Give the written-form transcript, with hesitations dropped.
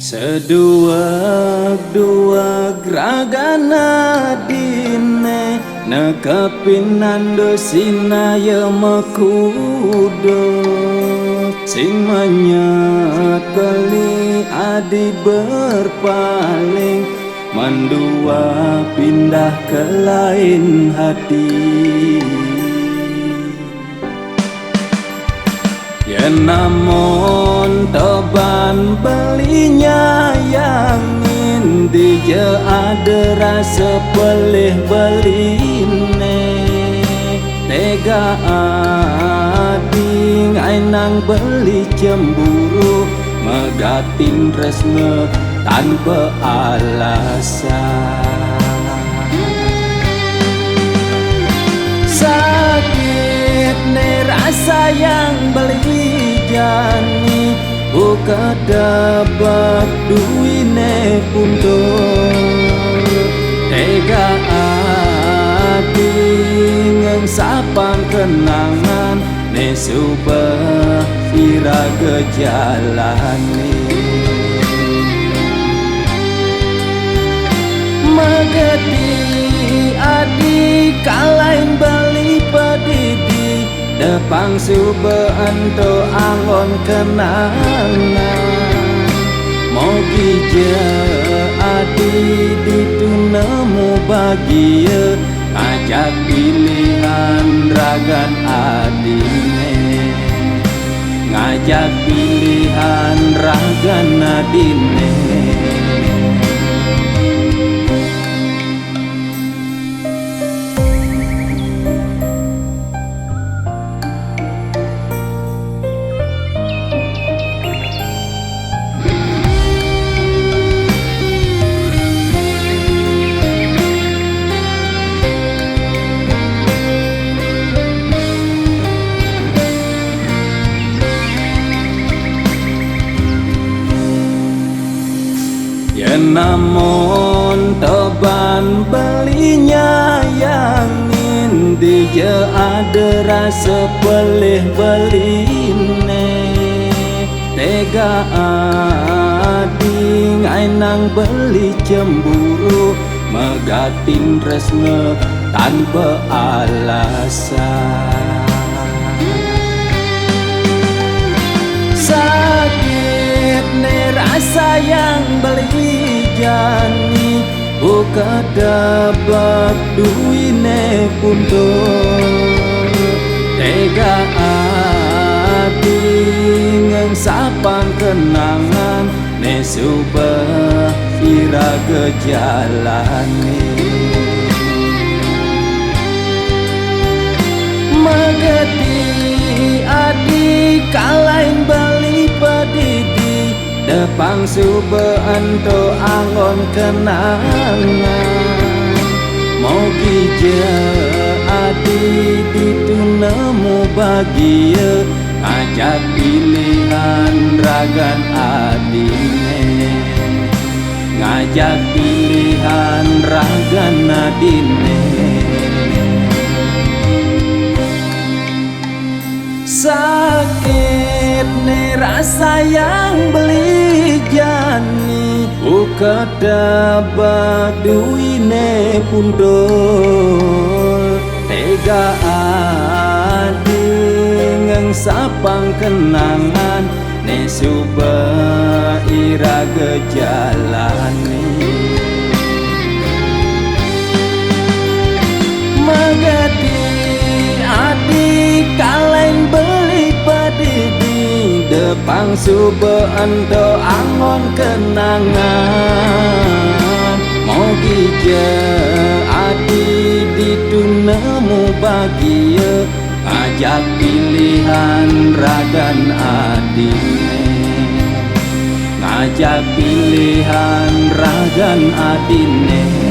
Seduak-duak ragana dine nekepinando sinaya mekudo sing menyat beli adi berpaling mendua pindah ke lain hati. Yen namun toban belinya yang indi je ada rasa pelih beline tega ading ainang beli cemburu megatin resme tanpa alasan. Sakit ne rasa yang beli jani buka dapat duine puntur tega adi ngengsapang kenangan ne subah ira gejalani megedi adi kalain beli pedidi depang subeanto angon kenangan mogi je adi ditunemu bahagia ajak pilihan ragan adine ngajak pilihan ragan adine. Yen namun toban belinya yang indi je ada rasa pelih beline tega ading ainang beli cemburu megatin resme tanpa alasan. Sakit ne rasa yang beli jani buka dapat duine puntur tega adi ngengsapang kenangan ne subah ira gejalani megedi adi kalain beli pedidi depang subeanto angon kenangan mogi je adi ditunemu bahagia ajak pilihan ragan adine ngajak pilihan ragan adine. Sakit ne rasa yang beli jani buka dapat duine pundur tega adi ngengsapang kenangan ne subah ira gejalani megedi adi kalain beli pedidi depang subeanto angon kenangan mogi je adi ditunemu bahagia ajak pilihan ragan adine ngajak pilihan ragan adine.